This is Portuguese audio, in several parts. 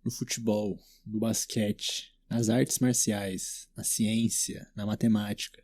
no futebol, no basquete, nas artes marciais, na ciência, na matemática.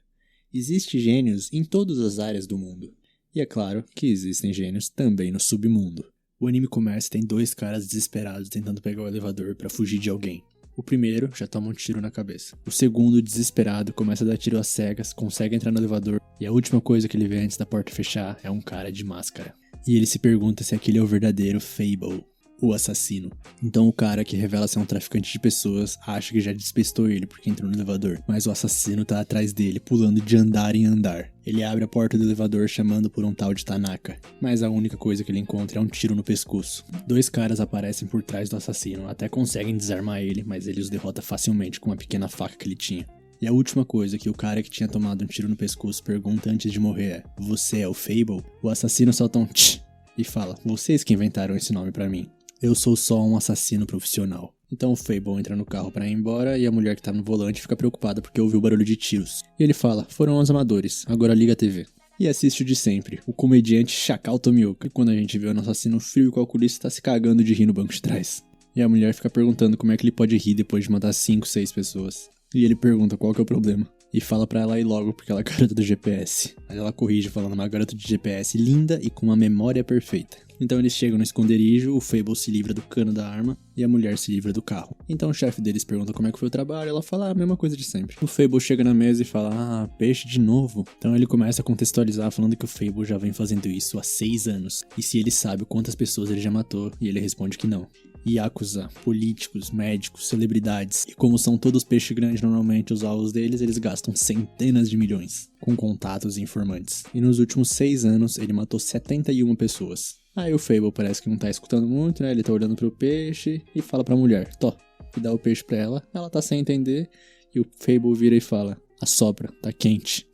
Existem gênios em todas as áreas do mundo. E é claro que existem gênios também no submundo. O anime começa e tem dois caras desesperados tentando pegar o elevador pra fugir de alguém. O primeiro já toma um tiro na cabeça. O segundo, desesperado, começa a dar tiro às cegas, consegue entrar no elevador e a última coisa que ele vê antes da porta fechar é um cara de máscara. E ele se pergunta se aquele é o verdadeiro Fable, o assassino. Então o cara que revela ser um traficante de pessoas acha que já despistou ele porque entrou no elevador, mas o assassino tá atrás dele, pulando de andar em andar. Ele abre a porta do elevador chamando por um tal de Tanaka, mas a única coisa que ele encontra é um tiro no pescoço. Dois caras aparecem por trás do assassino, até conseguem desarmar ele, mas ele os derrota facilmente com uma pequena faca que ele tinha. E a última coisa que o cara que tinha tomado um tiro no pescoço pergunta antes de morrer é: "Você é o Fable?" O assassino solta um tch e fala: "Vocês que inventaram esse nome pra mim. Eu sou só um assassino profissional." Então o Fable entra no carro pra ir embora e a mulher que tá no volante fica preocupada porque ouviu o barulho de tiros. E ele fala: "Foram os amadores, agora liga a TV." E assiste o de sempre, o comediante Chacal Tomioka, quando a gente vê o assassino frio e calculista tá se cagando de rir no banco de trás. E a mulher fica perguntando como é que ele pode rir depois de matar 5, 6 pessoas. E ele pergunta qual que é o problema. E fala pra ela ir logo porque ela é a garota do GPS. Aí ela corrige falando: "Uma garota de GPS linda e com uma memória perfeita." Então eles chegam no esconderijo, o Fable se livra do cano da arma e a mulher se livra do carro. Então o chefe deles pergunta como é que foi o trabalho, ela fala a mesma coisa de sempre. O Fable chega na mesa e fala: "Ah, peixe de novo." Então ele começa a contextualizar falando que o Fable já vem fazendo isso há 6 anos. E se ele sabe quantas pessoas ele já matou, e ele responde que não. Yakuza, políticos, médicos, celebridades. E como são todos peixe grande normalmente os alvos deles, eles gastam centenas de milhões com contatos e informantes. E nos últimos 6 anos ele matou 71 pessoas. Aí o Fable parece que não tá escutando muito, né? Ele tá olhando pro peixe e fala pra mulher: "Tó", e dá o peixe pra ela. Ela tá sem entender e o Fable vira e fala: "Assopra, tá quente."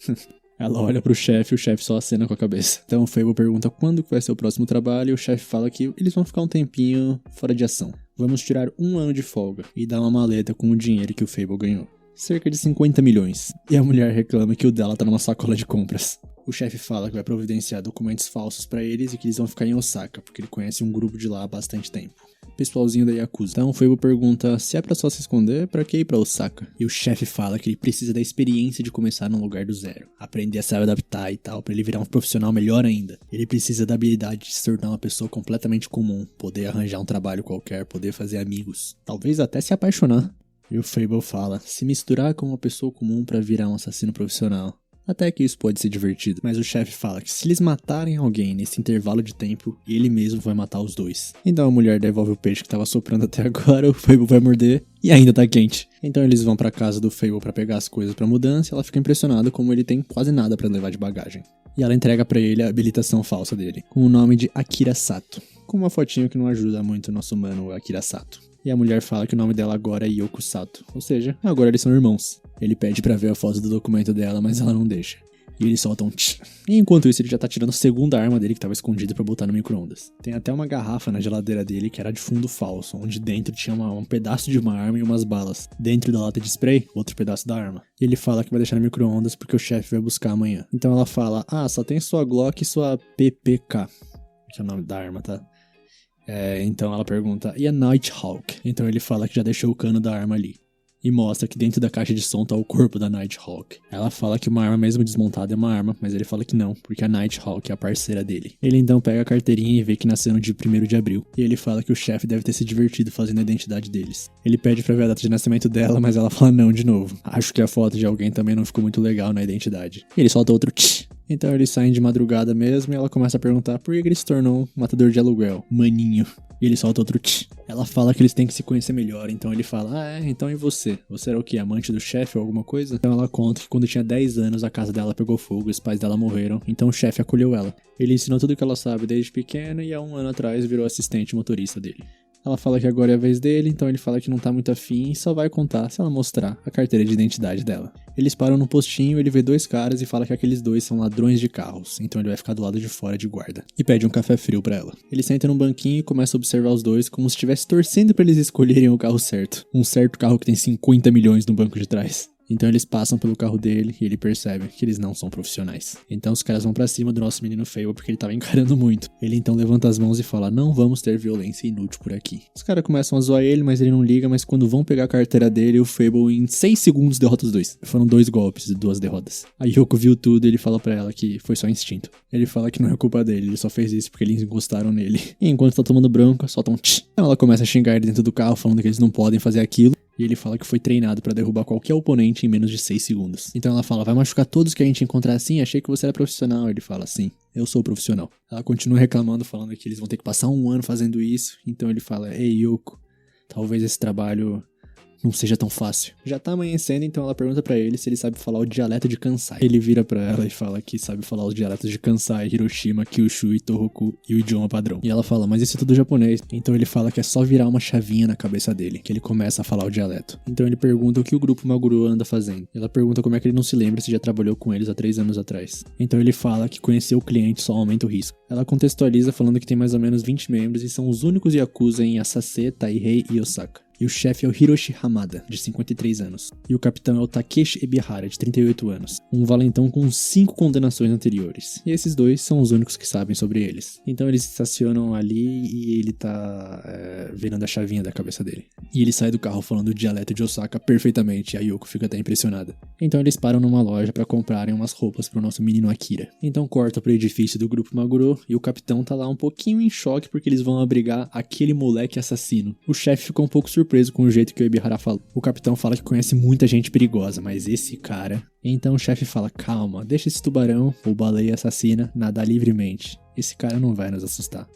Ela olha pro chefe e o chefe só acena com a cabeça. Então o Fable pergunta quando que vai ser o próximo trabalho e o chefe fala que eles vão ficar um tempinho fora de ação. Vamos tirar 1 ano de folga e dar uma maleta com o dinheiro que o Fable ganhou. Cerca de 50 milhões. E a mulher reclama que o dela tá numa sacola de compras. O chefe fala que vai providenciar documentos falsos pra eles e que eles vão ficar em Osaka, porque ele conhece um grupo de lá há bastante tempo. Pessoalzinho da Yakuza. Então o Fable pergunta se é pra só se esconder, pra que ir pra Osaka? E o chefe fala que ele precisa da experiência de começar num lugar do zero. Aprender a se adaptar e tal, pra ele virar um profissional melhor ainda. Ele precisa da habilidade de se tornar uma pessoa completamente comum, poder arranjar um trabalho qualquer, poder fazer amigos. Talvez até se apaixonar. E o Fable fala: se misturar com uma pessoa comum pra virar um assassino profissional. Até que isso pode ser divertido, mas o chefe fala que se eles matarem alguém nesse intervalo de tempo, ele mesmo vai matar os dois. Então a mulher devolve o peixe que tava soprando até agora, o Fable vai morder e ainda tá quente. Então eles vão pra casa do Fable pra pegar as coisas pra mudança e ela fica impressionada como ele tem quase nada pra levar de bagagem. E ela entrega pra ele a habilitação falsa dele, com o nome de Akira Sato, com uma fotinho que não ajuda muito o nosso mano Akira Sato. E a mulher fala que o nome dela agora é Yoko Sato, ou seja, agora eles são irmãos. Ele pede pra ver a foto do documento dela, mas ela não deixa. E ele solta um tch. E enquanto isso ele já tá tirando a segunda arma dele que tava escondida pra botar no micro-ondas. Tem até uma garrafa na geladeira dele que era de fundo falso, onde dentro tinha um pedaço de uma arma e umas balas. Dentro da lata de spray, outro pedaço da arma. E ele fala que vai deixar no micro-ondas porque o chefe vai buscar amanhã. Então ela fala: "Ah, só tem sua Glock e sua PPK." Que é o nome da arma, tá? Então ela pergunta: "E a Nighthawk?" Então ele fala que já deixou o cano da arma ali. E mostra que dentro da caixa de som tá o corpo da Nighthawk. Ela fala que uma arma mesmo desmontada é uma arma, mas ele fala que não, porque a Nighthawk é a parceira dele. Ele então pega a carteirinha e vê que nasceu no dia 1º de abril. E ele fala que o chefe deve ter se divertido fazendo a identidade deles. Ele pede pra ver a data de nascimento dela, mas ela fala não de novo. Acho que a foto de alguém também não ficou muito legal na identidade. E ele solta outro tch. Então eles saem de madrugada mesmo e ela começa a perguntar por que ele se tornou um matador de aluguel, maninho. E ele solta outro tch. Ela fala que eles têm que se conhecer melhor, então ele fala: então e você? Você era o quê? Amante do chefe ou alguma coisa? Então ela conta que quando tinha 10 anos a casa dela pegou fogo e os pais dela morreram, então o chefe acolheu ela. Ele ensinou tudo o que ela sabe desde pequena e há 1 ano atrás virou assistente motorista dele. Ela fala que agora é a vez dele, então ele fala que não tá muito afim e só vai contar se ela mostrar a carteira de identidade dela. Eles param num postinho, ele vê 2 caras e fala que aqueles 2 são ladrões de carros, então ele vai ficar do lado de fora de guarda. E pede um café frio pra ela. Ele senta num banquinho e começa a observar os 2 como se estivesse torcendo pra eles escolherem o carro certo. Um certo carro que tem 50 milhões no banco de trás. Então eles passam pelo carro dele e ele percebe que eles não são profissionais. Então os caras vão pra cima do nosso menino Fable porque ele tava encarando muito. Ele então levanta as mãos e fala, não vamos ter violência inútil por aqui. Os caras começam a zoar ele, mas ele não liga, mas quando vão pegar a carteira dele, o Fable em 6 segundos derrota os dois. Foram 2 golpes e 2 derrotas. A Yoko viu tudo e ele fala pra ela que foi só instinto. Ele fala que não é culpa dele, ele só fez isso porque eles encostaram nele. E enquanto tá tomando bronca, solta um tch. Então ela começa a xingar ele dentro do carro, falando que eles não podem fazer aquilo. E ele fala que foi treinado pra derrubar qualquer oponente em menos de 6 segundos. Então ela fala, vai machucar todos que a gente encontrar assim? Achei que você era profissional. Ele fala, sim, eu sou profissional. Ela continua reclamando, falando que eles vão ter que passar 1 ano fazendo isso. Então ele fala, ei Yoko, talvez esse trabalho não seja tão fácil. Já tá amanhecendo, então ela pergunta pra ele se ele sabe falar o dialeto de Kansai. Ele vira pra ela e fala que sabe falar os dialetos de Kansai, Hiroshima, Kyushu e Tohoku e o idioma padrão. E ela fala, mas isso é tudo japonês. Então ele fala que é só virar uma chavinha na cabeça dele, que ele começa a falar o dialeto. Então ele pergunta o que o grupo Maguro anda fazendo. Ela pergunta como é que ele não se lembra se já trabalhou com eles há 3 anos atrás. Então ele fala que conhecer o cliente só aumenta o risco. Ela contextualiza falando que tem mais ou menos 20 membros e são os únicos Yakuza em Asase, Taihei e Osaka. E o chefe é o Hiroshi Hamada, de 53 anos. E o capitão é o Takeshi Ebihara, de 38 anos. Um valentão com 5 condenações anteriores. E esses 2 são os únicos que sabem sobre eles. Então eles se estacionam ali e ele tá virando a chavinha da cabeça dele. E ele sai do carro falando o dialeto de Osaka perfeitamente, e a Yoko fica até impressionada. Então eles param numa loja pra comprarem umas roupas pro nosso menino Akira. Então corta pro edifício do grupo Maguro e o capitão tá lá um pouquinho em choque porque eles vão abrigar aquele moleque assassino. O chefe ficou um pouco surpreso com o jeito que o Ebihara falou. O capitão fala que conhece muita gente perigosa, mas esse cara... Então o chefe fala, calma, deixa esse tubarão, ou baleia assassina, nadar livremente. Esse cara não vai nos assustar.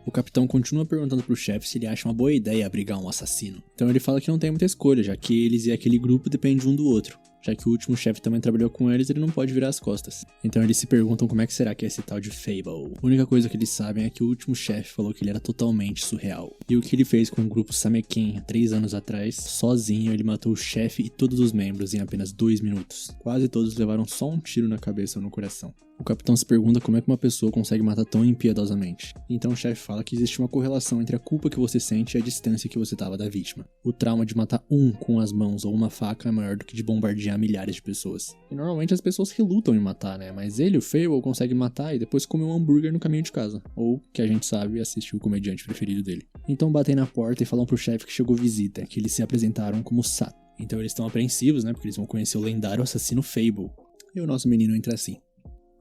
O capitão continua perguntando pro chefe se ele acha uma boa ideia abrigar um assassino. Então ele fala que não tem muita escolha, já que eles e aquele grupo dependem um do outro. Já que o último chefe também trabalhou com eles, ele não pode virar as costas. Então eles se perguntam como é que será que é esse tal de Fable. A única coisa que eles sabem é que o último chefe falou que ele era totalmente surreal. E o que ele fez com o grupo Sameken há 3 anos atrás, sozinho ele matou o chefe e todos os membros em apenas 2 minutos. Quase todos levaram só um tiro na cabeça ou no coração. O capitão se pergunta como é que uma pessoa consegue matar tão impiedosamente. Então o chefe fala que existe uma correlação entre a culpa que você sente e a distância que você estava da vítima. O trauma de matar um com as mãos ou uma faca é maior do que de bombardear milhares de pessoas. E normalmente as pessoas relutam em matar, né? Mas ele, o Fable, consegue matar e depois comer um hambúrguer no caminho de casa. Ou, que a gente sabe, assistir o comediante preferido dele. Então batem na porta e falam pro chefe que chegou visita, que eles se apresentaram como Sato. Então eles estão apreensivos, né? Porque eles vão conhecer o lendário assassino Fable. E o nosso menino entra assim.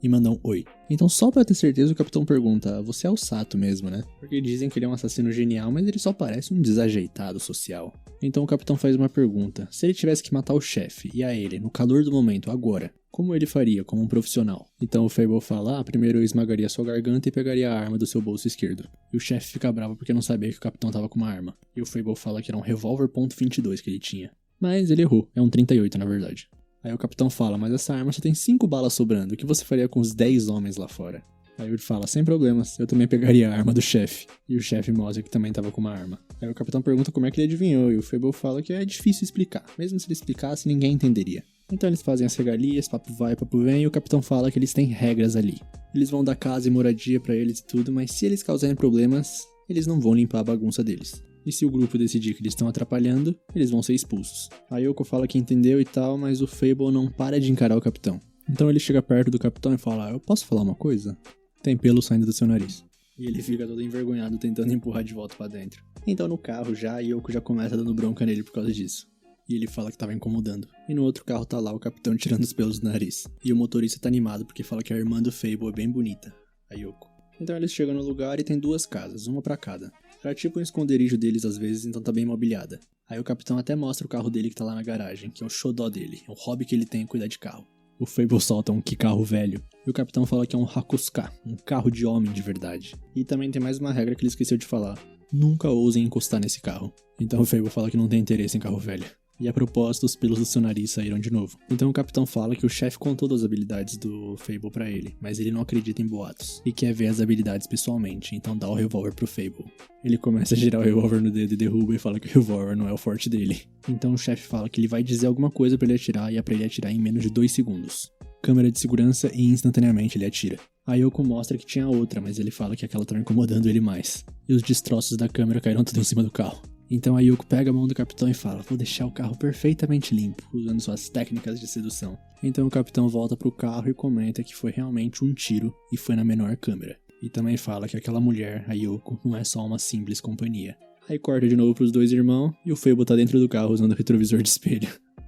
E manda um oi. Então só pra ter certeza o capitão pergunta, você é o Sato mesmo, né? Porque dizem que ele é um assassino genial, mas ele só parece um desajeitado social. Então o capitão faz uma pergunta, se ele tivesse que matar o chefe e a ele, no calor do momento, agora, como ele faria como um profissional? Então o Fable fala, primeiro eu esmagaria sua garganta e pegaria a arma do seu bolso esquerdo. E o chefe fica bravo porque não sabia que o capitão tava com uma arma. E o Fable fala que era um revólver .22 que ele tinha. Mas ele errou, é um 38 na verdade. Aí o capitão fala, mas essa arma só tem 5 balas sobrando, o que você faria com os 10 homens lá fora? Aí ele fala, sem problemas, eu também pegaria a arma do chefe. E o chefe mostra que também tava com uma arma. Aí o capitão pergunta como é que ele adivinhou, e o Fable fala que é difícil explicar, mesmo se ele explicasse ninguém entenderia. Então eles fazem as regalias, papo vai, papo vem, e o capitão fala que eles têm regras ali. Eles vão dar casa e moradia pra eles e tudo, mas se eles causarem problemas, eles não vão limpar a bagunça deles. E se o grupo decidir que eles estão atrapalhando, eles vão ser expulsos. A Yoko fala que entendeu e tal, mas o Fable não para de encarar o capitão. Então ele chega perto do capitão e fala, eu posso falar uma coisa? Tem pelo saindo do seu nariz. E ele fica todo envergonhado tentando empurrar de volta pra dentro. Então no carro já, a Yoko já começa dando bronca nele por causa disso. E ele fala que tava incomodando. E no outro carro tá lá o capitão tirando os pelos do nariz. E o motorista tá animado porque fala que a irmã do Fable é bem bonita, a Yoko. Então eles chegam no lugar e tem 2 casas, uma pra cada. Era tipo um esconderijo deles às vezes, então tá bem mobiliada. Aí o capitão até mostra o carro dele que tá lá na garagem, que é o xodó dele, é o hobby que ele tem cuidar de carro. O Fable solta um que carro velho, e o capitão fala que é um Hakusuka, um carro de homem de verdade. E também tem mais uma regra que ele esqueceu de falar, nunca ousem encostar nesse carro. Então o Fable fala que não tem interesse em carro velho. E a propósito, os pelos do seu nariz saíram de novo. Então o capitão fala que o chefe contou das habilidades do Fable pra ele, mas ele não acredita em boatos, e quer ver as habilidades pessoalmente, então dá o revólver pro Fable. Ele começa a girar o revólver no dedo e derruba e fala que o revólver não é o forte dele. Então o chefe fala que ele vai dizer alguma coisa pra ele atirar e é pra ele atirar em menos de 2 segundos. Câmera de segurança e instantaneamente ele atira. A Yoko mostra que tinha outra, mas ele fala que aquela tava incomodando ele mais. E os destroços da câmera caíram tudo em cima do carro. Então a Yoko pega a mão do capitão e fala: vou deixar o carro perfeitamente limpo, usando suas técnicas de sedução. Então o capitão volta pro carro e comenta que foi realmente um tiro e foi na menor câmera. E também fala que aquela mulher, a Yoko, não é só uma simples companhia. Aí corta de novo pros dois irmãos e o Fable tá dentro do carro usando o retrovisor de espelho.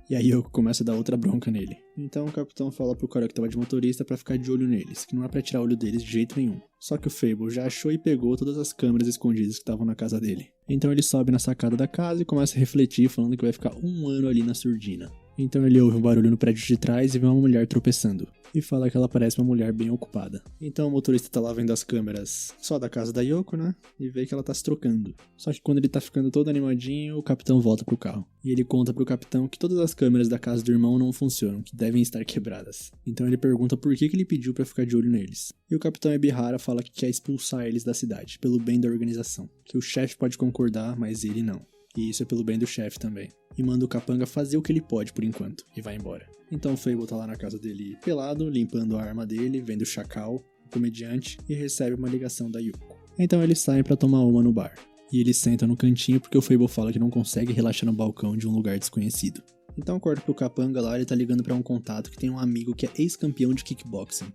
E a Yoko começa a dar outra bronca nele. Então o capitão fala pro cara que tava de motorista pra ficar de olho neles, que não é pra tirar o olho deles de jeito nenhum. Só que o Fable já achou e pegou todas as câmeras escondidas que estavam na casa dele. Então ele sobe na sacada da casa e começa a refletir, falando que vai ficar 1 ano ali na surdina. Então ele ouve um barulho no prédio de trás e vê uma mulher tropeçando. E fala que ela parece uma mulher bem ocupada. Então o motorista tá lá vendo as câmeras só da casa da Yoko, né? E vê que ela tá se trocando. Só que quando ele tá ficando todo animadinho, o capitão volta pro carro. E ele conta pro capitão que todas as câmeras da casa do irmão não funcionam, que devem estar quebradas. Então ele pergunta por que ele pediu pra ficar de olho neles. E o capitão Ebihara fala que quer expulsar eles da cidade, pelo bem da organização. Que o chefe pode concordar, mas ele não. E isso é pelo bem do chefe também. E manda o capanga fazer o que ele pode por enquanto, e vai embora. Então o Fable tá lá na casa dele pelado, limpando a arma dele, vendo o Chacal, o comediante, e recebe uma ligação da Yoko. Então eles saem pra tomar uma no bar. E eles sentam no cantinho porque o Fable fala que não consegue relaxar no balcão de um lugar desconhecido. Então corta pro capanga lá, ele tá ligando pra um contato que tem um amigo que é ex-campeão de kickboxing.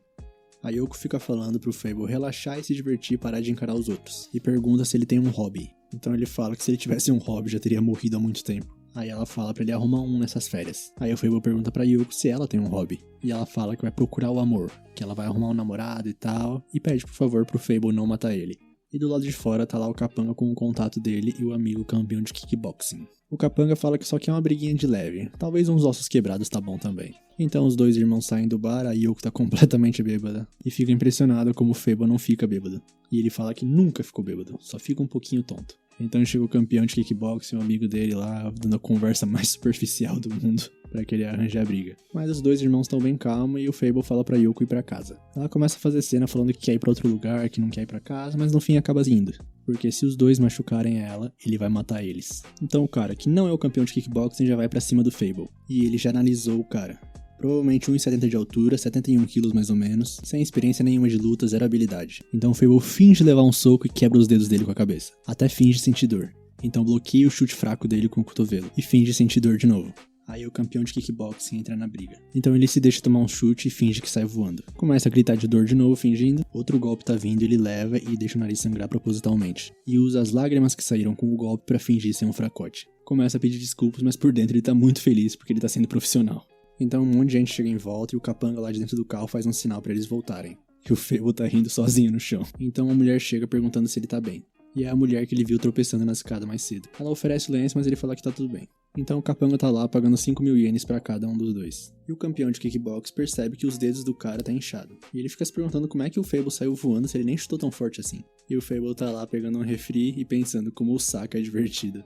A Yoko fica falando pro Fable relaxar e se divertir e parar de encarar os outros, e pergunta se ele tem um hobby. Então ele fala que se ele tivesse um hobby já teria morrido há muito tempo. Aí ela fala pra ele arrumar um nessas férias. Aí o Fable pergunta pra Yoko se ela tem um hobby. E ela fala que vai procurar o amor, que ela vai arrumar um namorado e tal, e pede por favor pro Fable não matar ele. E do lado de fora tá lá o capanga com o contato dele e o amigo campeão de kickboxing. O capanga fala que só quer uma briguinha de leve, talvez uns ossos quebrados tá bom também. Então os dois irmãos saem do bar, a Yoko tá completamente bêbada, e fica impressionada como o Fable não fica bêbado. E ele fala que nunca ficou bêbado, só fica um pouquinho tonto. Então chega o campeão de kickboxing, um amigo dele lá, dando a conversa mais superficial do mundo, pra querer arranjar a briga. Mas os dois irmãos estão bem calmos e o Fable fala pra Yoko ir pra casa. Ela começa a fazer cena falando que quer ir pra outro lugar, que não quer ir pra casa, mas no fim acaba indo. Porque se os dois machucarem ela, ele vai matar eles. Então o cara, que não é o campeão de kickboxing, já vai pra cima do Fable. E ele já analisou o cara. Provavelmente 1,70 de altura, 71 quilos mais ou menos, sem experiência nenhuma de luta, zero habilidade. Então o Fable finge levar um soco e quebra os dedos dele com a cabeça. Até finge sentir dor. Então bloqueia o chute fraco dele com o cotovelo e finge sentir dor de novo. Aí o campeão de kickboxing entra na briga. Então ele se deixa tomar um chute e finge que sai voando. Começa a gritar de dor de novo, fingindo. Outro golpe tá vindo, ele leva e deixa o nariz sangrar propositalmente. E usa as lágrimas que saíram com o golpe pra fingir ser um fracote. Começa a pedir desculpas, mas por dentro ele tá muito feliz porque ele tá sendo profissional. Então um monte de gente chega em volta e o capanga lá de dentro do carro faz um sinal pra eles voltarem. E o Fable tá rindo sozinho no chão. Então uma mulher chega perguntando se ele tá bem. E é a mulher que ele viu tropeçando na escada mais cedo. Ela oferece o lenço, mas ele fala que tá tudo bem. Então o capanga tá lá pagando 5.000 ienes pra cada um dos dois. E o campeão de kickbox percebe que os dedos do cara tá inchado. E ele fica se perguntando como é que o Fable saiu voando se ele nem chutou tão forte assim. E o Fable tá lá pegando um refri e pensando como o saco é divertido.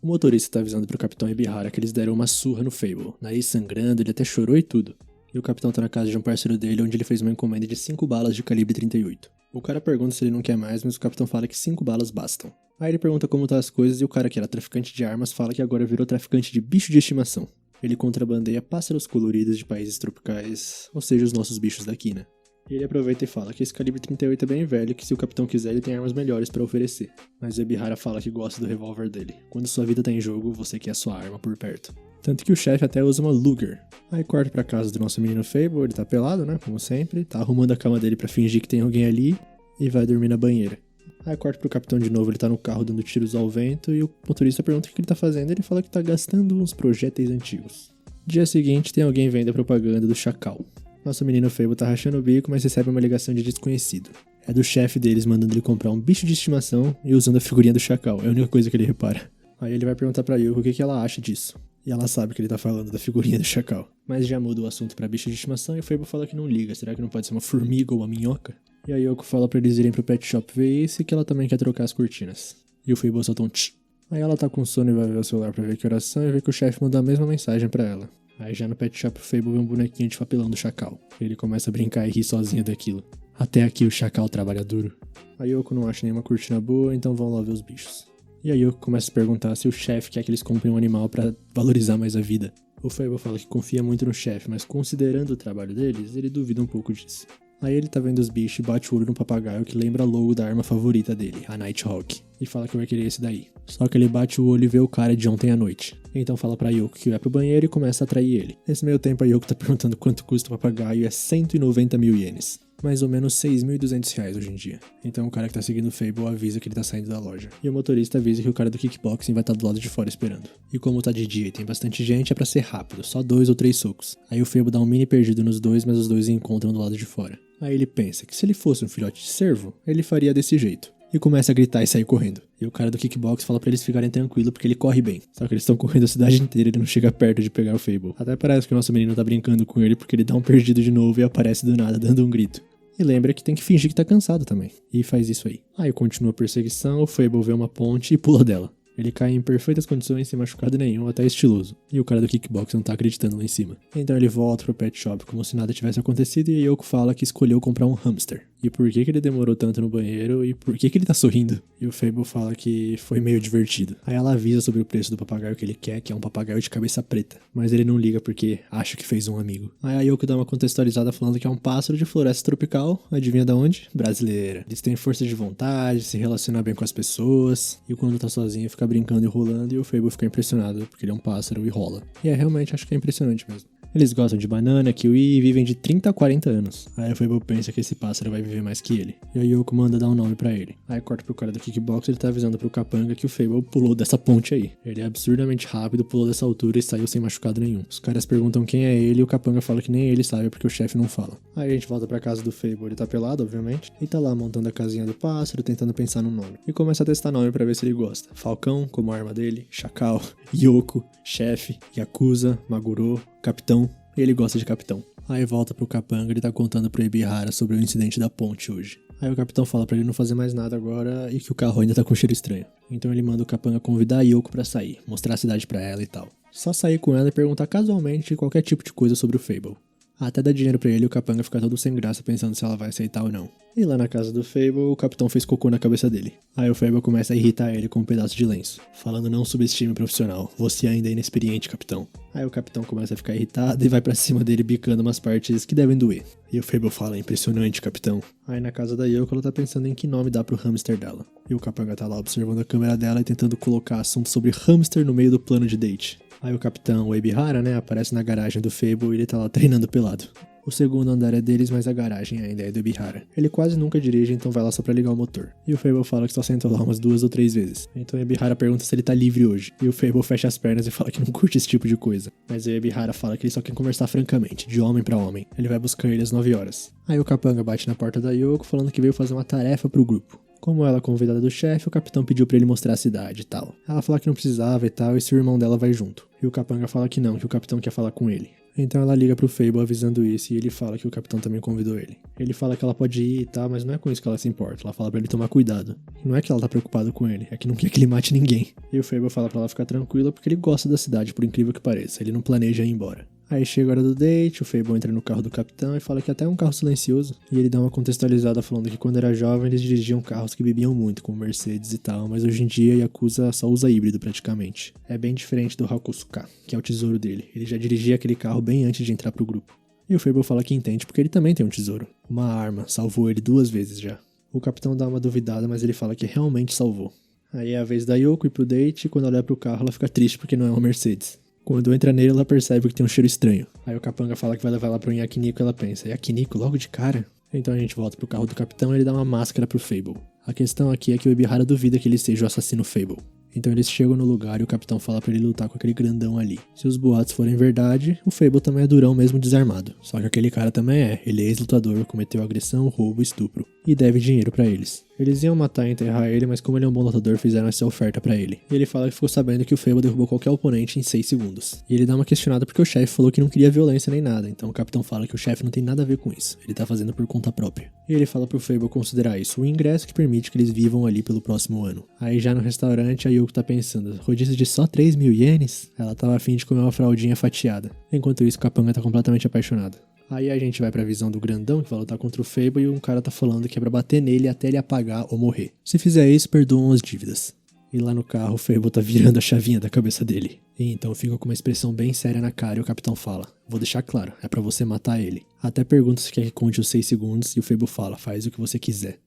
O motorista tá avisando pro capitão Ebihara que eles deram uma surra no Fable. Nariz sangrando, ele até chorou e tudo. E o capitão tá na casa de um parceiro dele, onde ele fez uma encomenda de 5 balas de calibre 38. O cara pergunta se ele não quer mais, mas o capitão fala que 5 balas bastam. Aí ele pergunta como tá as coisas e o cara que era traficante de armas fala que agora virou traficante de bicho de estimação. Ele contrabandeia pássaros coloridos de países tropicais, ou seja, os nossos bichos daqui, né? E ele aproveita e fala que esse calibre 38 é bem velho e que se o capitão quiser ele tem armas melhores pra oferecer. Mas o Ebihara fala que gosta do revólver dele. Quando sua vida tá em jogo, você quer a sua arma por perto. Tanto que o chefe até usa uma Luger. Aí corta pra casa do nosso menino Fable, ele tá pelado, né, como sempre. Tá arrumando a cama dele pra fingir que tem alguém ali e vai dormir na banheira. Aí corta pro capitão de novo, ele tá no carro dando tiros ao vento e o motorista pergunta o que ele tá fazendo e ele fala que tá gastando uns projéteis antigos. Dia seguinte tem alguém vendo a propaganda do Chacal. Nosso menino Fable tá rachando o bico, mas recebe uma ligação de desconhecido. É do chefe deles mandando ele comprar um bicho de estimação e usando a figurinha do Chacal, é a única coisa que ele repara. Aí ele vai perguntar pra Yoko o que ela acha disso. E ela sabe que ele tá falando da figurinha do Chacal. Mas já muda o assunto pra bicho de estimação e o Fable fala que não liga, será que não pode ser uma formiga ou uma minhoca? E a Yoko fala pra eles irem pro pet shop ver isso e que ela também quer trocar as cortinas. E o Fable solta um tch. Aí ela tá com sono e vai ver o celular pra ver que horas são e vê que o chefe mandou a mesma mensagem pra ela. Aí já no pet shop o Fable vê um bonequinho de papelão do Chacal. Ele começa a brincar e rir sozinho daquilo. Até aqui o Chacal trabalha duro. A Yoko não acha nenhuma cortina boa, então vão lá ver os bichos. E a Yoko começa a se perguntar se o chefe quer que eles comprem um animal pra valorizar mais a vida. O Fable fala que confia muito no chefe, mas considerando o trabalho deles, ele duvida um pouco disso. Aí ele tá vendo os bichos e bate o olho no papagaio que lembra logo da arma favorita dele, a Nighthawk, e fala que vai querer esse daí. Só que ele bate o olho e vê o cara de ontem à noite. Então fala pra Yoko que vai pro banheiro e começa a atrair ele. Nesse meio tempo a Yoko tá perguntando quanto custa o papagaio e é 190 mil ienes. Mais ou menos 6.200 reais hoje em dia. Então o cara que tá seguindo o Fable avisa que ele tá saindo da loja. E o motorista avisa que o cara do kickboxing vai estar do lado de fora esperando. E como tá de dia e tem bastante gente, é pra ser rápido, só 2 ou 3 socos. Aí o Fable dá um mini perdido nos dois, mas os dois se encontram do lado de fora. Aí ele pensa que se ele fosse um filhote de cervo, ele faria desse jeito. E começa a gritar e sair correndo. E o cara do kickbox fala pra eles ficarem tranquilos porque ele corre bem. Só que eles estão correndo a cidade inteira e ele não chega perto de pegar o Fable. Até parece que o nosso menino tá brincando com ele porque ele dá um perdido de novo e aparece do nada dando um grito. E lembra que tem que fingir que tá cansado também. E faz isso aí. Aí continua a perseguição, o Fable vê uma ponte e pula dela. Ele cai em perfeitas condições, sem machucado nenhum, até estiloso. E o cara do kickbox não tá acreditando lá em cima. Então ele volta pro pet shop como se nada tivesse acontecido e a Yoko fala que escolheu comprar um hamster. E por que ele demorou tanto no banheiro e por que ele tá sorrindo? E o Fable fala que foi meio divertido. Aí ela avisa sobre o preço do papagaio que ele quer, que é um papagaio de cabeça preta. Mas ele não liga porque acha que fez um amigo. Aí a Yoko dá uma contextualizada falando que é um pássaro de floresta tropical, adivinha da onde? Brasileira. Eles têm força de vontade, se relacionar bem com as pessoas, e quando tá sozinho fica brincando e rolando, e o Fable fica impressionado porque ele é um pássaro e rola. E realmente acho que é impressionante mesmo. Eles gostam de banana, kiwi e vivem de 30 a 40 anos. Aí o Fable pensa que esse pássaro vai viver mais que ele. E a Yoko manda dar um nome pra ele. Aí corta pro cara do kickbox e ele tá avisando pro capanga que o Fable pulou dessa ponte aí. Ele é absurdamente rápido, pulou dessa altura e saiu sem machucado nenhum. Os caras perguntam quem é ele e o capanga fala que nem ele sabe porque o chefe não fala. Aí a gente volta pra casa do Fable, ele tá pelado, obviamente. E tá lá montando a casinha do pássaro, tentando pensar num nome. E começa a testar nome pra ver se ele gosta. Falcão, como a arma dele, Chacal, Yoko, chefe, Yakuza, Maguro, Capitão. E ele gosta de Capitão. Aí volta pro capanga e ele tá contando pro Ebihara sobre o incidente da ponte hoje. Aí o capitão fala pra ele não fazer mais nada agora e que o carro ainda tá com cheiro estranho. Então ele manda o capanga convidar a Yoko pra sair, mostrar a cidade pra ela e tal. Só sair com ela e perguntar casualmente qualquer tipo de coisa sobre o Fable. Até dá dinheiro pra ele e o capanga fica todo sem graça pensando se ela vai aceitar ou não. E lá na casa do Fable, o capitão fez cocô na cabeça dele. Aí o Fable começa a irritar ele com um pedaço de lenço, falando não subestime o profissional, você ainda é inexperiente, capitão. Aí o capitão começa a ficar irritado e vai pra cima dele bicando umas partes que devem doer. E o Fable fala, impressionante, capitão. Aí na casa da Yoko ela tá pensando em que nome dá pro hamster dela. E o capanga tá lá observando a câmera dela e tentando colocar assunto sobre hamster no meio do plano de date. Aí o capitão, o Ebihara, aparece na garagem do Fable e ele tá lá treinando pelado. O segundo andar é deles, mas a garagem ainda é do Ebihara. Ele quase nunca dirige, então vai lá só pra ligar o motor. E o Fable fala que só sentou lá umas 2 ou 3 vezes. Então o Ebihara pergunta se ele tá livre hoje. E o Fable fecha as pernas e fala que não curte esse tipo de coisa. Mas o Ebihara fala que ele só quer conversar francamente, de homem pra homem. Ele vai buscar ele às 9 horas. Aí o capanga bate na porta da Yoko falando que veio fazer uma tarefa pro grupo. Como ela é convidada do chefe, o capitão pediu pra ele mostrar a cidade e tal. Ela fala que não precisava e tal, e se o irmão dela vai junto. E o capanga fala que não, que o capitão quer falar com ele. Então ela liga pro Fable avisando isso e ele fala que o capitão também convidou ele. Ele fala que ela pode ir e tal, mas não é com isso que ela se importa. Ela fala pra ele tomar cuidado. E não é que ela tá preocupada com ele, é que não quer que ele mate ninguém. E o Fable fala pra ela ficar tranquila porque ele gosta da cidade, por incrível que pareça. Ele não planeja ir embora. Aí chega a hora do date, o Fable entra no carro do capitão e fala que até é um carro silencioso. E ele dá uma contextualizada falando que quando era jovem eles dirigiam carros que bebiam muito, como Mercedes e tal, mas hoje em dia Yakuza só usa híbrido praticamente. É bem diferente do Hakusuka, que é o tesouro dele. Ele já dirigia aquele carro bem antes de entrar pro grupo. E o Fable fala que entende porque ele também tem um tesouro. Uma arma, salvou ele 2 vezes já. O capitão dá uma duvidada, mas ele fala que realmente salvou. Aí é a vez da Yoko ir pro date e quando ela olha pro carro ela fica triste porque não é uma Mercedes. Quando entra nele, ela percebe que tem um cheiro estranho. Aí o capanga fala que vai levar ela pro Yakiniku e ela pensa, Yakiniku logo de cara? Então a gente volta pro carro do capitão e ele dá uma máscara pro Fable. A questão aqui é que o Ebihara duvida que ele seja o assassino Fable. Então eles chegam no lugar e o capitão fala pra ele lutar com aquele grandão ali. Se os boatos forem verdade, o Fable também é durão mesmo desarmado. Só que aquele cara também ele é ex-lutador, cometeu agressão, roubo e estupro. E deve dinheiro pra eles. Eles iam matar e enterrar ele, mas como ele é um bom lutador, fizeram essa oferta pra ele. E ele fala que ficou sabendo que o Fable derrubou qualquer oponente em 6 segundos. E ele dá uma questionada porque o chefe falou que não queria violência nem nada. Então o capitão fala que o chefe não tem nada a ver com isso. Ele tá fazendo por conta própria. E ele fala pro Fable considerar isso o ingresso que permite que eles vivam ali pelo próximo ano. Aí já no restaurante, a Yoko tá pensando, rodízio de só 3 mil ienes? Ela tava afim de comer uma fraldinha fatiada. Enquanto isso, o capanga tá completamente apaixonado. Aí a gente vai pra visão do grandão que vai lutar contra o Fable e um cara tá falando que é pra bater nele até ele apagar ou morrer. Se fizer isso, perdoam as dívidas. E lá no carro o Fable tá virando a chavinha da cabeça dele. E então fica com uma expressão bem séria na cara e o capitão fala: vou deixar claro, é pra você matar ele. Até pergunta se quer que conte os 6 segundos e o Fable fala: faz o que você quiser.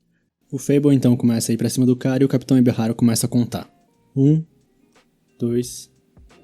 O Fable então começa a ir pra cima do cara e o capitão Ebihara começa a contar. 1, 2,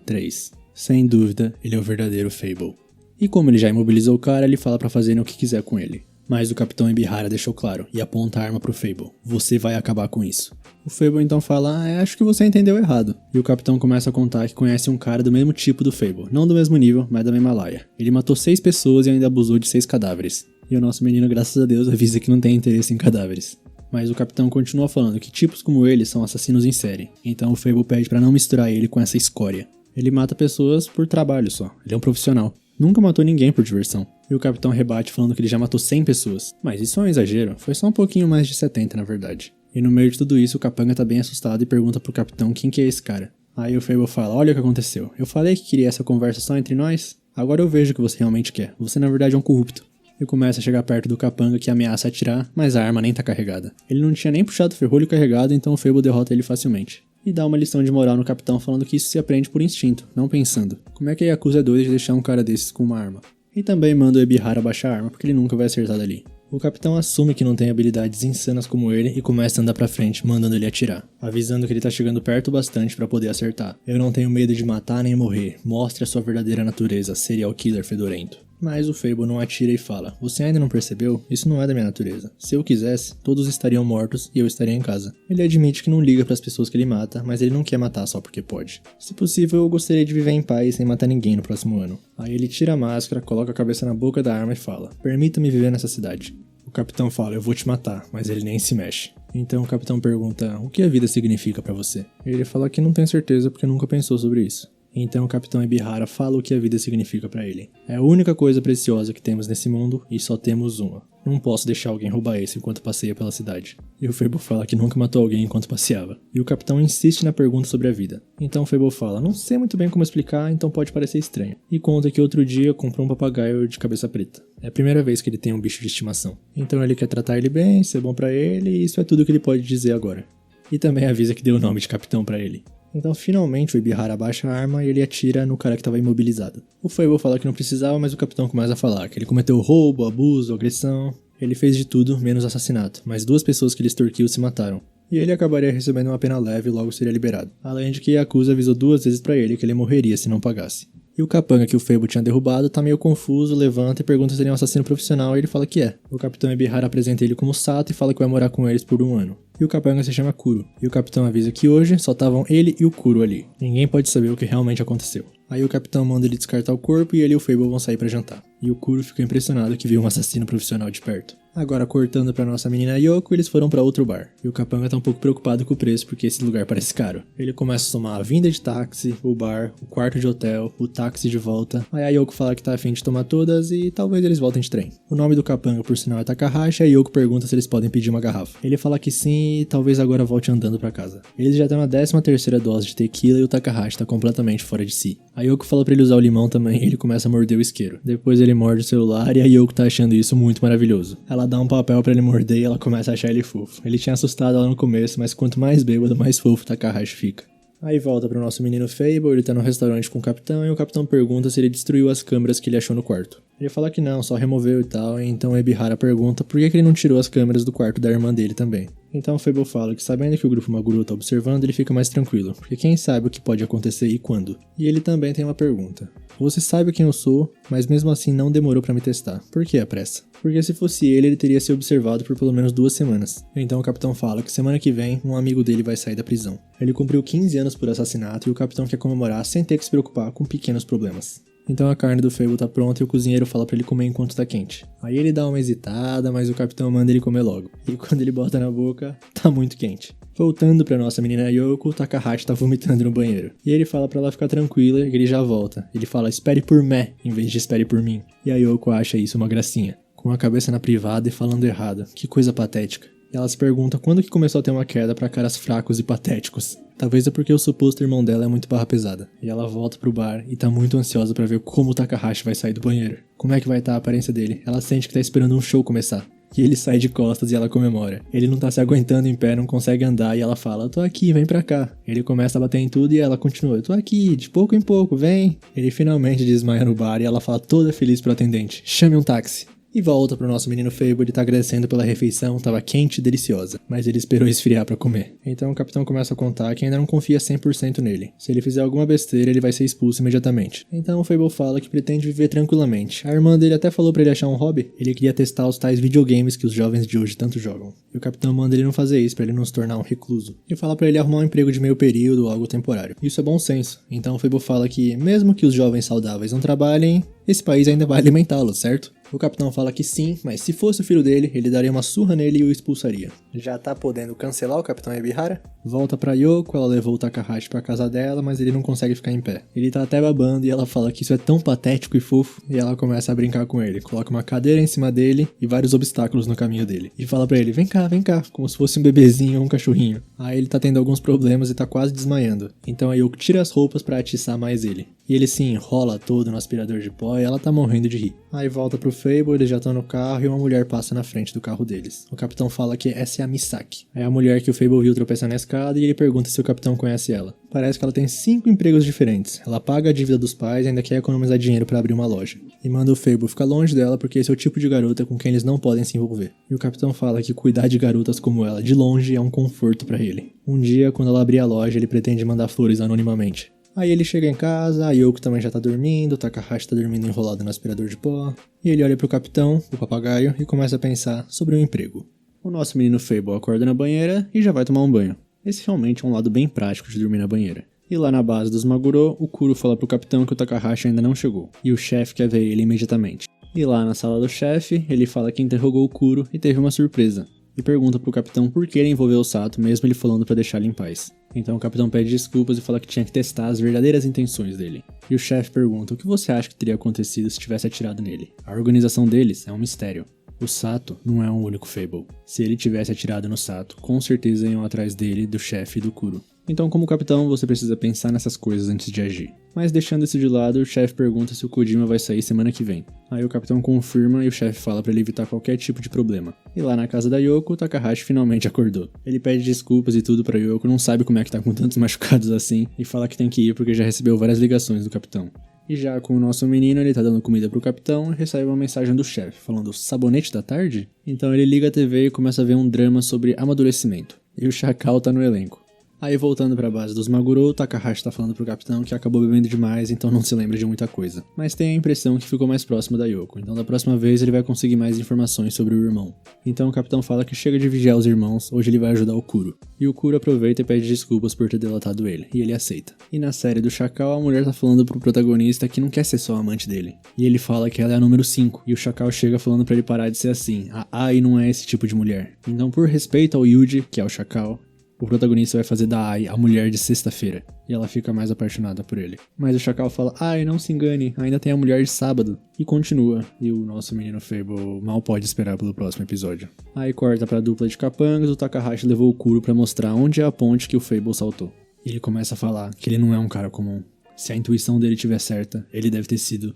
3. Sem dúvida, ele é o verdadeiro Fable. E como ele já imobilizou o cara, ele fala pra fazerem o que quiser com ele. Mas o capitão Ebihara deixou claro e aponta a arma pro Fable. Você vai acabar com isso. O Fable então fala: acho que você entendeu errado. E o capitão começa a contar que conhece um cara do mesmo tipo do Fable. Não do mesmo nível, mas da mesma laia. Ele matou 6 pessoas e ainda abusou de 6 cadáveres. E o nosso menino, graças a Deus, avisa que não tem interesse em cadáveres. Mas o capitão continua falando que tipos como ele são assassinos em série. Então o Fable pede pra não misturar ele com essa escória. Ele mata pessoas por trabalho só. Ele é um profissional. Nunca matou ninguém por diversão. E o capitão rebate falando que ele já matou 100 pessoas. Mas isso é um exagero, foi só um pouquinho mais de 70 na verdade. E no meio de tudo isso o capanga tá bem assustado e pergunta pro capitão quem que é esse cara. Aí o Fable fala: olha o que aconteceu. Eu falei que queria essa conversa só entre nós? Agora eu vejo o que você realmente quer. Você na verdade é um corrupto. E começa a chegar perto do capanga que ameaça atirar, mas a arma nem tá carregada. Ele não tinha nem puxado o ferrolho carregado, então o Fable derrota ele facilmente. E dá uma lição de moral no capitão falando que isso se aprende por instinto, não pensando. Como é que a Yakuza é doida de deixar um cara desses com uma arma? E também manda o Ebihara baixar a arma porque ele nunca vai acertar dali. O capitão assume que não tem habilidades insanas como ele e começa a andar pra frente, mandando ele atirar, avisando que ele tá chegando perto bastante pra poder acertar. Eu não tenho medo de matar nem morrer, mostre a sua verdadeira natureza, serial killer fedorento. Mas o Fable não atira e fala: você ainda não percebeu? Isso não é da minha natureza. Se eu quisesse, todos estariam mortos e eu estaria em casa. Ele admite que não liga pras pessoas que ele mata, mas ele não quer matar só porque pode. Se possível, eu gostaria de viver em paz sem matar ninguém no próximo ano. Aí ele tira a máscara, coloca a cabeça na boca da arma e fala: permita-me viver nessa cidade. O capitão fala: eu vou te matar, mas ele nem se mexe. Então o capitão pergunta: o que a vida significa pra você? Ele fala que não tem certeza porque nunca pensou sobre isso. Então o capitão Ebihara fala o que a vida significa pra ele. É a única coisa preciosa que temos nesse mundo e só temos uma. Não posso deixar alguém roubar isso enquanto passeia pela cidade. E o Fable fala que nunca matou alguém enquanto passeava. E o capitão insiste na pergunta sobre a vida. Então o Fable fala: não sei muito bem como explicar, então pode parecer estranho. E conta que outro dia comprou um papagaio de cabeça preta. É a primeira vez que ele tem um bicho de estimação. Então ele quer tratar ele bem, ser bom pra ele, e isso é tudo que ele pode dizer agora. E também avisa que deu o nome de capitão pra ele. Então finalmente o Ebihara abaixa a arma e ele atira no cara que estava imobilizado. O Fable fala que não precisava, mas o capitão começa a falar que ele cometeu roubo, abuso, agressão. Ele fez de tudo menos assassinato, mas 2 pessoas que ele extorquiu se mataram. E ele acabaria recebendo uma pena leve e logo seria liberado. Além de que Yakuza avisou 2 vezes pra ele que ele morreria se não pagasse. E o capanga que o Fable tinha derrubado tá meio confuso, levanta e pergunta se ele é um assassino profissional e ele fala que é. O capitão Ebihara apresenta ele como Sato e fala que vai morar com eles por 1 ano. E o capanga se chama Kuro. E o capitão avisa que hoje só estavam ele e o Kuro ali. Ninguém pode saber o que realmente aconteceu. Aí o capitão manda ele descartar o corpo e ele e o Fable vão sair pra jantar. E o Kuro fica impressionado que viu um assassino profissional de perto. Agora, cortando pra nossa menina Yoko, eles foram pra outro bar. E o capanga tá um pouco preocupado com o preço porque esse lugar parece caro. Ele começa a somar a vinda de táxi, o bar, o quarto de hotel, o táxi de volta. Aí a Yoko fala que tá afim de tomar todas e talvez eles voltem de trem. O nome do capanga, por sinal, é Takahashi e a Yoko pergunta se eles podem pedir uma garrafa. Ele fala que sim e talvez agora volte andando pra casa. Eles já estão na 13ª dose de tequila e o Takahashi tá completamente fora de si. A Yoko fala pra ele usar o limão também e ele começa a morder o isqueiro. Depois ele morde o celular e a Yoko tá achando isso muito maravilhoso. Ela dá um papel pra ele morder e ela começa a achar ele fofo. Ele tinha assustado ela no começo, mas quanto mais bêbado, mais fofo o Takahashi fica. Aí volta pro nosso menino Fable, ele tá no restaurante com o capitão e o capitão pergunta se ele destruiu as câmeras que ele achou no quarto. Ele fala que não, só removeu e tal, e então Ebihara pergunta por que ele não tirou as câmeras do quarto da irmã dele também. Então o Fable fala que sabendo que o grupo Maguro tá observando, ele fica mais tranquilo, porque quem sabe o que pode acontecer e quando. E ele também tem uma pergunta. Você sabe quem eu sou, mas mesmo assim não demorou pra me testar. Por que a pressa? Porque se fosse ele teria sido observado por pelo menos 2 semanas. Então o capitão fala que semana que vem um amigo dele vai sair da prisão. Ele cumpriu 15 anos por assassinato e o capitão quer comemorar sem ter que se preocupar com pequenos problemas. Então a carne do Fable tá pronta e o cozinheiro fala pra ele comer enquanto tá quente. Aí ele dá uma hesitada, mas o capitão manda ele comer logo. E quando ele bota na boca, tá muito quente. Voltando pra nossa menina Yoko, o Takahashi tá vomitando no banheiro. E ele fala pra ela ficar tranquila que ele já volta. Ele fala, espere por mé, em vez de espere por mim. E a Yoko acha isso uma gracinha. Com a cabeça na privada e falando errado. Que coisa patética. E ela se pergunta quando que começou a ter uma queda pra caras fracos e patéticos. Talvez é porque o suposto irmão dela é muito barra pesada. E ela volta pro bar e tá muito ansiosa pra ver como o Takahashi vai sair do banheiro. Como é que vai estar a aparência dele? Ela sente que tá esperando um show começar. E ele sai de costas e ela comemora. Ele não tá se aguentando em pé, não consegue andar e ela fala, eu tô aqui, vem pra cá. Ele começa a bater em tudo e ela continua, eu tô aqui, de pouco em pouco, vem. Ele finalmente desmaia no bar e ela fala toda feliz pro atendente, chame um táxi. E volta pro nosso menino Fable, ele tá agradecendo pela refeição, tava quente e deliciosa, mas ele esperou esfriar pra comer. Então o capitão começa a contar que ainda não confia 100% nele. Se ele fizer alguma besteira, ele vai ser expulso imediatamente. Então o Fable fala que pretende viver tranquilamente. A irmã dele até falou pra ele achar um hobby, ele queria testar os tais videogames que os jovens de hoje tanto jogam. E o capitão manda ele não fazer isso pra ele não se tornar um recluso. E fala pra ele arrumar um emprego de meio período ou algo temporário. Isso é bom senso. Então o Fable fala que mesmo que os jovens saudáveis não trabalhem, esse país ainda vai alimentá-los, certo? O capitão fala que sim, mas se fosse o filho dele, ele daria uma surra nele e o expulsaria. Já tá podendo cancelar o capitão Ebihara? Volta pra Yoko, ela levou o Takahashi pra casa dela, mas ele não consegue ficar em pé. Ele tá até babando e ela fala que isso é tão patético e fofo, e ela começa a brincar com ele. Coloca uma cadeira em cima dele e vários obstáculos no caminho dele. E fala pra ele, vem cá, como se fosse um bebezinho ou um cachorrinho. Aí ele tá tendo alguns problemas e tá quase desmaiando. Então a Yoko tira as roupas pra atiçar mais ele. E ele se enrola todo no aspirador de pó e ela tá morrendo de rir. Aí volta pro Fable, eles já estão no carro e uma mulher passa na frente do carro deles. O capitão fala que essa é a Misaki. É a mulher que o Fable viu tropeçar na escada e ele pergunta se o capitão conhece ela. Parece que ela tem 5 empregos diferentes. Ela paga a dívida dos pais e ainda quer economizar dinheiro pra abrir uma loja. E manda o Fable ficar longe dela porque esse é o tipo de garota com quem eles não podem se envolver. E o capitão fala que cuidar de garotas como ela de longe é um conforto pra ele. Um dia, quando ela abrir a loja, ele pretende mandar flores anonimamente. Aí ele chega em casa, a Yoko também já tá dormindo, o Takahashi tá dormindo enrolado no aspirador de pó, e ele olha pro capitão, o papagaio, e começa a pensar sobre um emprego. O nosso menino Fable acorda na banheira e já vai tomar um banho. Esse realmente é um lado bem prático de dormir na banheira. E lá na base dos Maguro, o Kuro fala pro capitão que o Takahashi ainda não chegou, e o chefe quer ver ele imediatamente. E lá na sala do chefe, ele fala que interrogou o Kuro e teve uma surpresa. E pergunta pro capitão por que ele envolveu o Sato, mesmo ele falando pra deixar ele em paz. Então o capitão pede desculpas e fala que tinha que testar as verdadeiras intenções dele. E o chefe pergunta o que você acha que teria acontecido se tivesse atirado nele. A organização deles é um mistério. O Sato não é um único Fable. Se ele tivesse atirado no Sato, com certeza iam atrás dele, do chefe e do Kuro. Então, como capitão, você precisa pensar nessas coisas antes de agir. Mas deixando isso de lado, o chefe pergunta se o Kojima vai sair semana que vem. Aí o capitão confirma e o chefe fala pra ele evitar qualquer tipo de problema. E lá na casa da Yoko, o Takahashi finalmente acordou. Ele pede desculpas e tudo pra Yoko, não sabe como é que tá com tantos machucados assim, e fala que tem que ir porque já recebeu várias ligações do capitão. E já com o nosso menino, ele tá dando comida pro capitão e recebe uma mensagem do chefe, falando sabonete da tarde? Então ele liga a TV e começa a ver um drama sobre amadurecimento. E o Chacal tá no elenco. Aí voltando pra base dos Maguro, o Takahashi tá falando pro capitão que acabou bebendo demais, então não se lembra de muita coisa. Mas tem a impressão que ficou mais próximo da Yoko, então da próxima vez ele vai conseguir mais informações sobre o irmão. Então o capitão fala que chega de vigiar os irmãos, hoje ele vai ajudar o Kuro. E o Kuro aproveita e pede desculpas por ter delatado ele, e ele aceita. E na série do Chacal, a mulher tá falando pro protagonista que não quer ser só amante dele. E ele fala que ela é a número 5, e o Chacal chega falando pra ele parar de ser assim, a Ai não é esse tipo de mulher. Então por respeito ao Yuji, que é o Chacal, o protagonista vai fazer da Ai a mulher de sexta-feira, e ela fica mais apaixonada por ele. Mas o Chacal fala, Ai, não se engane, ainda tem a mulher de sábado. E continua, e o nosso menino Fable mal pode esperar pelo próximo episódio. Aí corta pra dupla de capangas, o Takahashi levou o Kuro pra mostrar onde é a ponte que o Fable saltou. E ele começa a falar que ele não é um cara comum. Se a intuição dele estiver certa, ele deve ter sido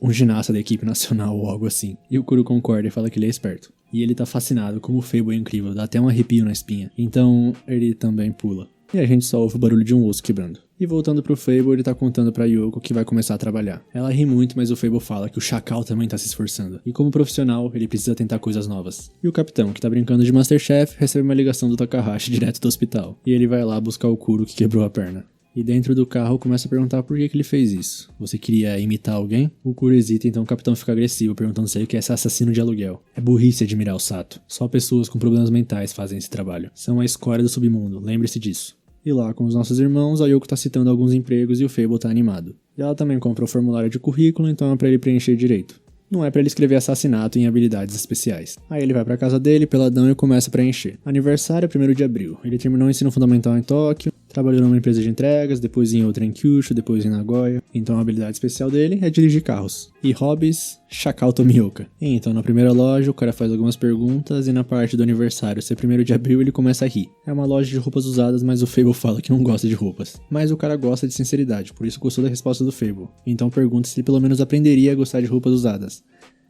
um ginasta da equipe nacional ou algo assim. E o Kuro concorda e fala que ele é esperto. E ele tá fascinado, como o Fable é incrível, dá até um arrepio na espinha. Então ele também pula. E a gente só ouve o barulho de um osso quebrando. E voltando pro Fable, ele tá contando pra Yoko que vai começar a trabalhar. Ela ri muito, mas o Fable fala que o Chacal também tá se esforçando. E como profissional, ele precisa tentar coisas novas. E o capitão, que tá brincando de Masterchef, recebe uma ligação do Takahashi direto do hospital. E ele vai lá buscar o Kuro que quebrou a perna. E dentro do carro começa a perguntar por que ele fez isso. Você queria imitar alguém? O Kuro hesita, então o capitão fica agressivo, perguntando se ele quer ser assassino de aluguel. É burrice admirar o Sato. Só pessoas com problemas mentais fazem esse trabalho. São a escória do submundo, lembre-se disso. E lá com os nossos irmãos, a Yoko tá citando alguns empregos e o Fable tá animado. E ela também compra o formulário de currículo, então é pra ele preencher direito. Não é pra ele escrever assassinato em habilidades especiais. Aí ele vai pra casa dele, peladão, e começa a preencher. Aniversário 1º de abril. Ele terminou o ensino fundamental em Tóquio, trabalhou numa empresa de entregas, depois em outra em Kyushu, depois em Nagoya. Então a habilidade especial dele é dirigir carros. E hobbies, Chacal Tomioka. Então na primeira loja o cara faz algumas perguntas e na parte do aniversário ser 1º de abril ele começa a rir. É uma loja de roupas usadas, mas o Fable fala que não gosta de roupas. Mas o cara gosta de sinceridade, por isso gostou da resposta do Fable. Então pergunta se ele pelo menos aprenderia a gostar de roupas usadas.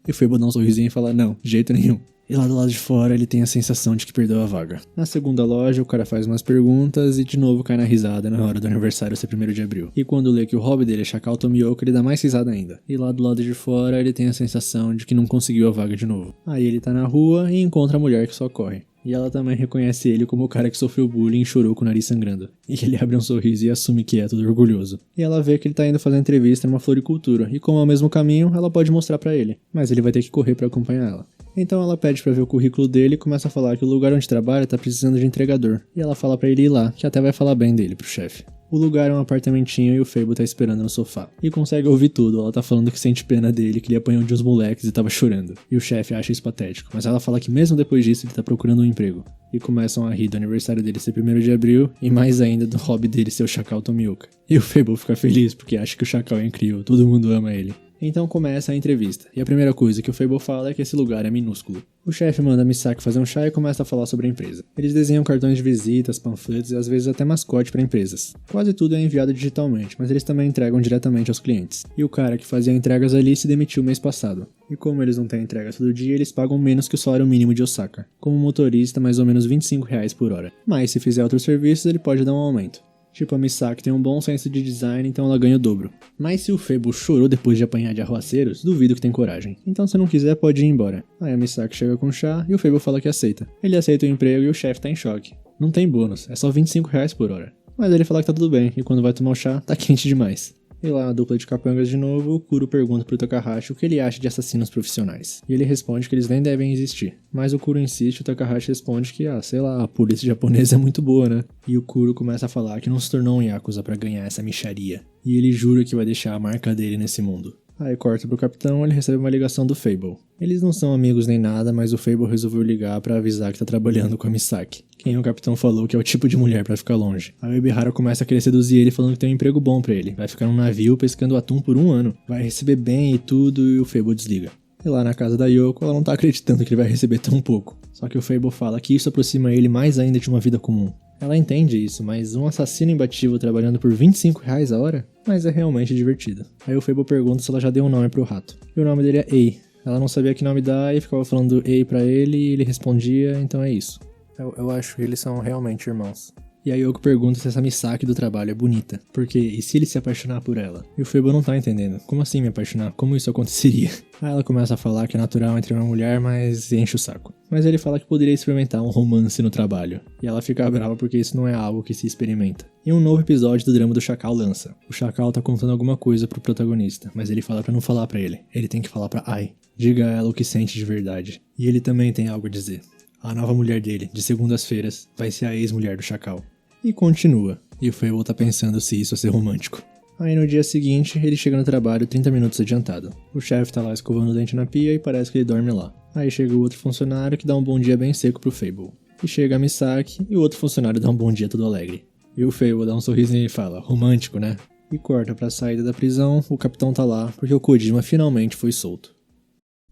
E o Fable dá um sorrisinho e fala, não, de jeito nenhum. E lá do lado de fora ele tem a sensação de que perdeu a vaga. Na segunda loja, o cara faz umas perguntas e de novo cai na risada na hora do aniversário ser 1º de abril. E quando lê que o hobby dele é Chacal Tomioka, ele dá mais risada ainda. E lá do lado de fora ele tem a sensação de que não conseguiu a vaga de novo. Aí ele tá na rua e encontra a mulher que só corre. E ela também reconhece ele como o cara que sofreu bullying e chorou com o nariz sangrando. E ele abre um sorriso e assume que é todo orgulhoso. E ela vê que ele tá indo fazer entrevista numa floricultura, e como é o mesmo caminho, ela pode mostrar pra ele. Mas ele vai ter que correr pra acompanhar ela. Então ela pede pra ver o currículo dele e começa a falar que o lugar onde trabalha tá precisando de entregador. E ela fala pra ele ir lá, que até vai falar bem dele pro chefe. O lugar é um apartamentinho e o Fable tá esperando no sofá. E consegue ouvir tudo, ela tá falando que sente pena dele, que ele apanhou de uns moleques e tava chorando. E o chefe acha isso patético, mas ela fala que mesmo depois disso ele tá procurando um emprego. E começam a rir do aniversário dele ser 1º de abril, e mais ainda do hobby dele ser o Chacal Tomioka. E o Fable fica feliz porque acha que o Chacal é incrível, todo mundo ama ele. Então começa a entrevista, e a primeira coisa que o Fable fala é que esse lugar é minúsculo. O chefe manda a Misaki fazer um chá e começa a falar sobre a empresa. Eles desenham cartões de visitas, panfletos e às vezes até mascote para empresas. Quase tudo é enviado digitalmente, mas eles também entregam diretamente aos clientes. E o cara que fazia entregas ali se demitiu mês passado. E como eles não têm entrega todo dia, eles pagam menos que o salário mínimo de Osaka. Como motorista, mais ou menos R$25 por hora. Mas se fizer outros serviços, ele pode dar um aumento. Tipo, a Misaki tem um bom senso de design, então ela ganha o dobro. Mas se o Fable chorou depois de apanhar de arruaceiros, duvido que tem coragem. Então se não quiser, pode ir embora. Aí a Misaki chega com chá e o Fable fala que aceita. Ele aceita o emprego e o chefe tá em choque. Não tem bônus, é só R$25 por hora. Mas ele fala que tá tudo bem, e quando vai tomar o chá, tá quente demais. E lá na dupla de capangas de novo, o Kuro pergunta pro Takahashi o que ele acha de assassinos profissionais. E ele responde que eles nem devem existir. Mas o Kuro insiste e o Takahashi responde que, sei lá, a polícia japonesa é muito boa, né? E o Kuro começa a falar que não se tornou um Yakuza pra ganhar essa mixaria. E ele jura que vai deixar a marca dele nesse mundo. Aí corta pro capitão, ele recebe uma ligação do Fable. Eles não são amigos nem nada, mas o Fable resolveu ligar pra avisar que tá trabalhando com a Misaki, quem o capitão falou que é o tipo de mulher pra ficar longe. Aí o Ebihara começa a querer seduzir ele falando que tem um emprego bom pra ele, vai ficar num navio pescando atum por 1 ano, vai receber bem e tudo, e o Fable desliga. E lá na casa da Yoko, ela não tá acreditando que ele vai receber tão pouco. Só que o Fable fala que isso aproxima ele mais ainda de uma vida comum. Ela entende isso, mas um assassino imbatível trabalhando por R$25 a hora? Mas é realmente divertido. Aí o Fable pergunta se ela já deu um nome pro rato. E o nome dele é Ei. Ela não sabia que nome dar e ficava falando Ei pra ele e ele respondia, então é isso. Eu acho que eles são realmente irmãos. E a Yoko pergunta se essa Misaki do trabalho é bonita. Porque, e se ele se apaixonar por ela? E o Fable não tá entendendo. Como assim me apaixonar? Como isso aconteceria? Aí ela começa a falar que é natural entre uma mulher, mas enche o saco. Mas ele fala que poderia experimentar um romance no trabalho. E ela fica brava porque isso não é algo que se experimenta. E um novo episódio do drama do Chacal lança. O Chacal tá contando alguma coisa pro protagonista, mas ele fala pra não falar pra ele. Ele tem que falar pra Ai. Diga a ela o que sente de verdade. E ele também tem algo a dizer. A nova mulher dele, de segundas-feiras, vai ser a ex-mulher do Chacal. E continua. E o Fable tá pensando se isso é ser romântico. Aí no dia seguinte, ele chega no trabalho 30 minutos adiantado. O chefe tá lá escovando o dente na pia e parece que ele dorme lá. Aí chega o outro funcionário que dá um bom dia bem seco pro Fable. E chega a Misaki e o outro funcionário dá um bom dia todo alegre. E o Fable dá um sorrisinho e fala, romântico, né? E corta pra saída da prisão, o capitão tá lá porque o Kojima finalmente foi solto.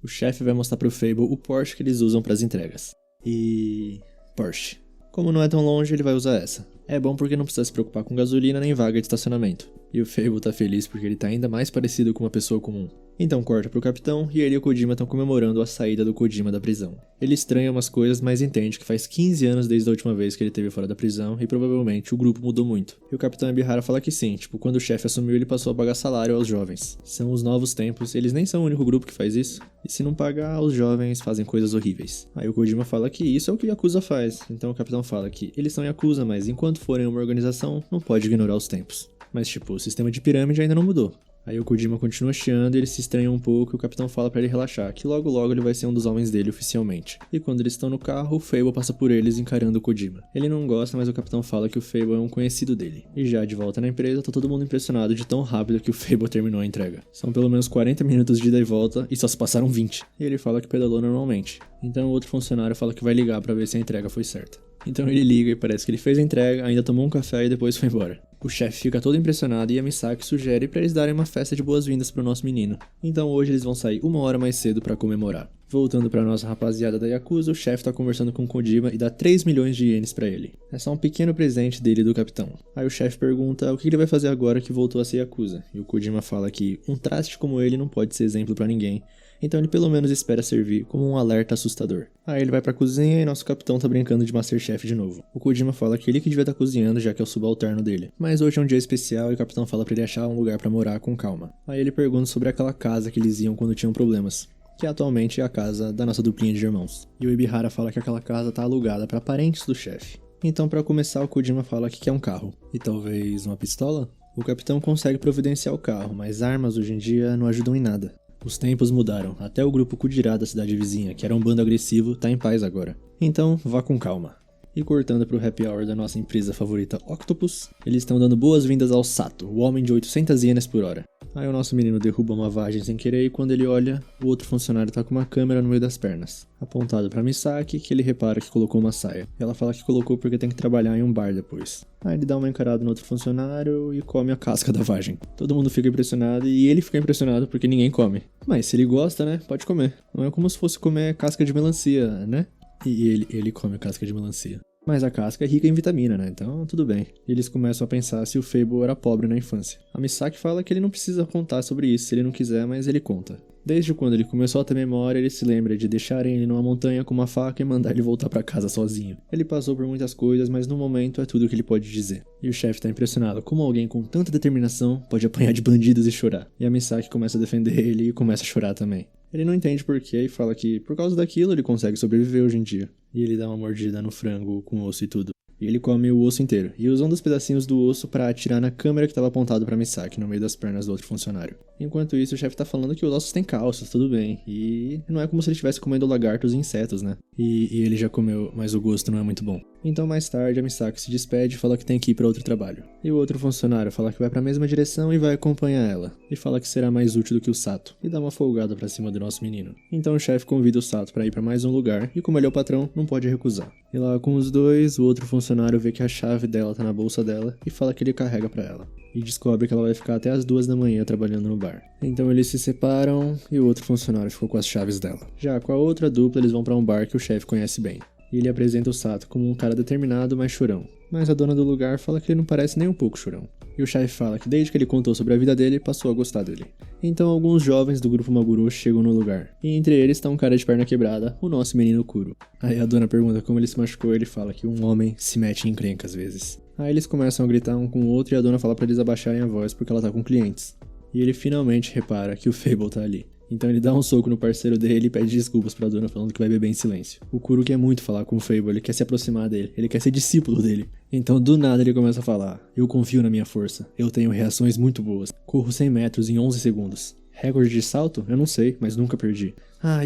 O chefe vai mostrar pro Fable o Porsche que eles usam pras entregas. E... Porsche. Como não é tão longe, ele vai usar essa. É bom porque não precisa se preocupar com gasolina nem vaga de estacionamento. E o Fable tá feliz porque ele tá ainda mais parecido com uma pessoa comum. Então corta pro capitão e ele e o Kojima estão comemorando a saída do Kojima da prisão. Ele estranha umas coisas, mas entende que faz 15 anos desde a última vez que ele esteve fora da prisão e provavelmente o grupo mudou muito. E o capitão Ebihara fala que sim, quando o chefe assumiu ele passou a pagar salário aos jovens. São os novos tempos, eles nem são o único grupo que faz isso. E se não pagar, os jovens fazem coisas horríveis. Aí o Kojima fala que isso é o que Yakuza faz. Então o capitão fala que eles são Yakuza, mas enquanto forem uma organização, não pode ignorar os tempos. Mas o sistema de pirâmide ainda não mudou. Aí o Kojima continua chiando e ele se estranha um pouco e o capitão fala pra ele relaxar, que logo logo ele vai ser um dos homens dele oficialmente. E quando eles estão no carro, o Fable passa por eles encarando o Kojima. Ele não gosta, mas o capitão fala que o Fable é um conhecido dele. E já de volta na empresa, tá todo mundo impressionado de tão rápido que o Fable terminou a entrega. São pelo menos 40 minutos de ida e volta e só se passaram 20. E ele fala que pedalou normalmente. Então o outro funcionário fala que vai ligar pra ver se a entrega foi certa. Então ele liga e parece que ele fez a entrega, ainda tomou um café e depois foi embora. O chefe fica todo impressionado e a Misaki sugere pra eles darem uma festa de boas-vindas pro nosso menino. Então hoje eles vão sair 1 hora mais cedo pra comemorar. Voltando pra nossa rapaziada da Yakuza, o chefe tá conversando com o Kojima e dá 3 milhões de ienes pra ele. É só um pequeno presente dele do capitão. Aí o chefe pergunta o que ele vai fazer agora que voltou a ser Yakuza. E o Kojima fala que um traste como ele não pode ser exemplo pra ninguém. Então ele pelo menos espera servir como um alerta assustador. Aí ele vai pra cozinha e nosso capitão tá brincando de Masterchef de novo. O Kojima fala que ele que devia estar cozinhando, já que é o subalterno dele. Mas hoje é um dia especial e o capitão fala pra ele achar um lugar pra morar com calma. Aí ele pergunta sobre aquela casa que eles iam quando tinham problemas, que atualmente é a casa da nossa duplinha de irmãos. E o Ibihara fala que aquela casa tá alugada pra parentes do chefe. Então pra começar o Kojima fala que quer um carro. E talvez uma pistola? O capitão consegue providenciar o carro, mas armas hoje em dia não ajudam em nada. Os tempos mudaram, até o grupo Kujira da cidade vizinha, que era um bando agressivo, tá em paz agora. Então, vá com calma. E cortando pro happy hour da nossa empresa favorita Octopus, eles estão dando boas-vindas ao Sato, o homem de 800 ienes por hora. Aí o nosso menino derruba uma vagem sem querer e quando ele olha, o outro funcionário tá com uma câmera no meio das pernas, apontado pra Misaki, que ele repara que colocou uma saia. Ela fala que colocou porque tem que trabalhar em um bar depois. Aí ele dá uma encarada no outro funcionário e come a casca da vagem. Todo mundo fica impressionado e ele fica impressionado porque ninguém come. Mas se ele gosta, né, pode comer. Não é como se fosse comer casca de melancia, né? E ele come a casca de melancia. Mas a casca é rica em vitamina, né? Então, tudo bem. E eles começam a pensar se o Fable era pobre na infância. A Misaki fala que ele não precisa contar sobre isso se ele não quiser, mas ele conta. Desde quando ele começou a ter memória, ele se lembra de deixarem ele numa montanha com uma faca e mandar ele voltar pra casa sozinho. Ele passou por muitas coisas, mas no momento é tudo o que ele pode dizer. E o chefe tá impressionado como alguém com tanta determinação pode apanhar de bandidos e chorar. E a Misaki começa a defender ele e começa a chorar também. Ele não entende porquê e fala que por causa daquilo ele consegue sobreviver hoje em dia. E ele dá uma mordida no frango com osso e tudo. E ele come o osso inteiro, e usa um dos pedacinhos do osso pra atirar na câmera que estava apontado pra Misaki, no meio das pernas do outro funcionário. Enquanto isso, o chefe tá falando que os ossos têm calças, tudo bem, e não é como se ele estivesse comendo lagartos e insetos, né? E ele já comeu, mas o gosto não é muito bom. Então mais tarde, a Misaki se despede e fala que tem que ir pra outro trabalho. E o outro funcionário fala que vai pra mesma direção e vai acompanhar ela. E fala que será mais útil do que o Sato, e dá uma folgada pra cima do nosso menino. Então o chefe convida o Sato pra ir pra mais um lugar, e como ele é o patrão, não pode recusar. E lá com os dois, o outro funcionário vê que a chave dela tá na bolsa dela e fala que ele carrega pra ela. E descobre que ela vai ficar até as 2 da manhã trabalhando no bar. Então eles se separam e o outro funcionário ficou com as chaves dela. Já com a outra dupla, eles vão pra um bar que o chefe conhece bem. E ele apresenta o Sato como um cara determinado, mas chorão. Mas a dona do lugar fala que ele não parece nem um pouco chorão. E o chefe fala que desde que ele contou sobre a vida dele, passou a gostar dele. Então alguns jovens do grupo Maguro chegam no lugar. E entre eles está um cara de perna quebrada, o nosso menino Kuro. Aí a dona pergunta como ele se machucou e ele fala que um homem se mete em encrenca às vezes. Aí eles começam a gritar um com o outro e a dona fala pra eles abaixarem a voz porque ela tá com clientes. E ele finalmente repara que o Fable tá ali. Então ele dá um soco no parceiro dele e pede desculpas pra dona falando que vai beber em silêncio. O Kuro quer muito falar com o Fable, ele quer se aproximar dele, ele quer ser discípulo dele. Então do nada ele começa a falar: eu confio na minha força, eu tenho reações muito boas, corro 100 metros em 11 segundos. Recorde de salto? Eu não sei, mas nunca perdi.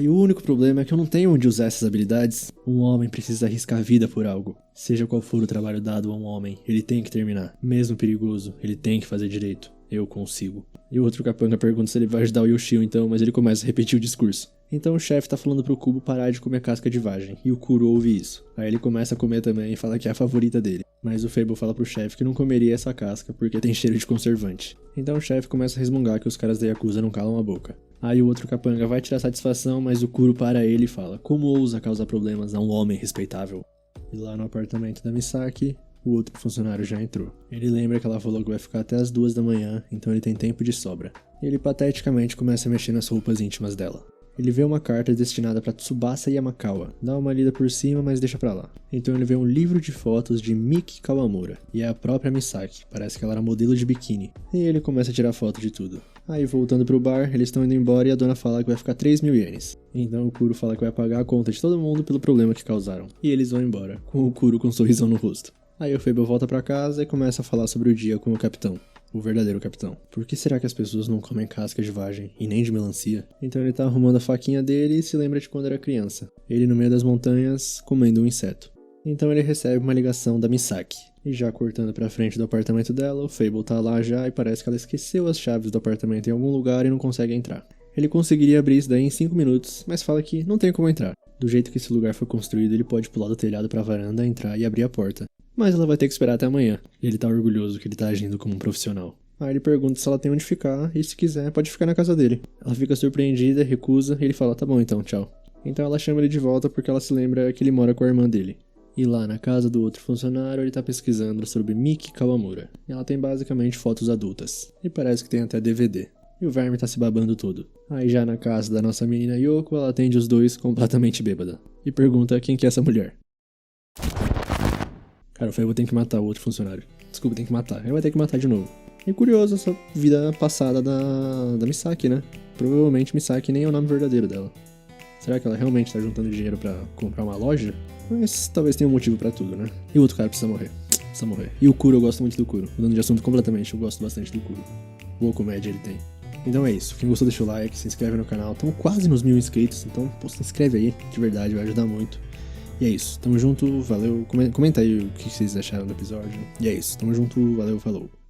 E o único problema é que eu não tenho onde usar essas habilidades. Um homem precisa arriscar a vida por algo. Seja qual for o trabalho dado a um homem, ele tem que terminar. Mesmo perigoso, ele tem que fazer direito. Eu consigo. E o outro capanga pergunta se ele vai ajudar o Yoshio então, mas ele começa a repetir o discurso. Então o chefe tá falando pro Kubo parar de comer casca de vagem, e o Kuro ouve isso. Aí ele começa a comer também e fala que é a favorita dele. Mas o Fable fala pro chefe que não comeria essa casca porque tem cheiro de conservante. Então o chefe começa a resmungar que os caras da Yakuza não calam a boca. Aí o outro capanga vai tirar satisfação, mas o Kuro para ele e fala: como ousa causar problemas a um homem respeitável? E lá no apartamento da Misaki, o outro funcionário já entrou. Ele lembra que ela falou que vai ficar até as 2 da manhã, então ele tem tempo de sobra. Ele pateticamente começa a mexer nas roupas íntimas dela. Ele vê uma carta destinada para Tsubasa Yamakawa. Dá uma lida por cima, mas deixa pra lá. Então ele vê um livro de fotos de Miki Kawamura. E é a própria Misaki. Parece que ela era modelo de biquíni. E ele começa a tirar foto de tudo. Aí voltando pro bar, eles estão indo embora e a dona fala que vai ficar 3.000 ienes. Então o Kuro fala que vai pagar a conta de todo mundo pelo problema que causaram. E eles vão embora, com o Kuro com um sorrisão no rosto. Aí o Fable volta pra casa e começa a falar sobre o dia com o capitão. O verdadeiro capitão. Por que será que as pessoas não comem casca de vagem e nem de melancia? Então ele tá arrumando a faquinha dele e se lembra de quando era criança. Ele no meio das montanhas, comendo um inseto. Então ele recebe uma ligação da Misaki. E já cortando pra frente do apartamento dela, o Fable tá lá já e parece que ela esqueceu as chaves do apartamento em algum lugar e não consegue entrar. Ele conseguiria abrir isso daí em 5 minutos, mas fala que não tem como entrar. Do jeito que esse lugar foi construído, ele pode pular do telhado pra varanda, entrar e abrir a porta. Mas ela vai ter que esperar até amanhã. E ele tá orgulhoso que ele tá agindo como um profissional. Aí ele pergunta se ela tem onde ficar, e se quiser, pode ficar na casa dele. Ela fica surpreendida, recusa, e ele fala: tá bom então, tchau. Então ela chama ele de volta porque ela se lembra que ele mora com a irmã dele. E lá na casa do outro funcionário, ele tá pesquisando sobre Miki Kawamura. Ela tem basicamente fotos adultas. E parece que tem até DVD. e o verme tá se babando todo. Aí já na casa da nossa menina Yoko, ela atende os dois completamente bêbada. E pergunta quem que é essa mulher. Cara, eu falei, eu vou ter que matar o outro funcionário. Desculpa, tem que matar. Ele vai ter que matar de novo. E curioso essa vida passada da Misaki, né? Provavelmente Misaki nem é o nome verdadeiro dela. Será que ela realmente tá juntando dinheiro pra comprar uma loja? Mas talvez tenha um motivo pra tudo, né? E o outro cara precisa morrer. Precisa morrer. E o Kuro, eu gosto muito do Kuro. Mudando de assunto completamente, eu gosto bastante do Kuro. Boa comédia ele tem. Então é isso. Quem gostou deixa o like, se inscreve no canal. Estamos quase nos 1000 inscritos, então pô, se inscreve aí, de verdade, vai ajudar muito. E é isso. Tamo junto, valeu. Comenta aí o que vocês acharam do episódio. E é isso. Tamo junto, valeu, falou.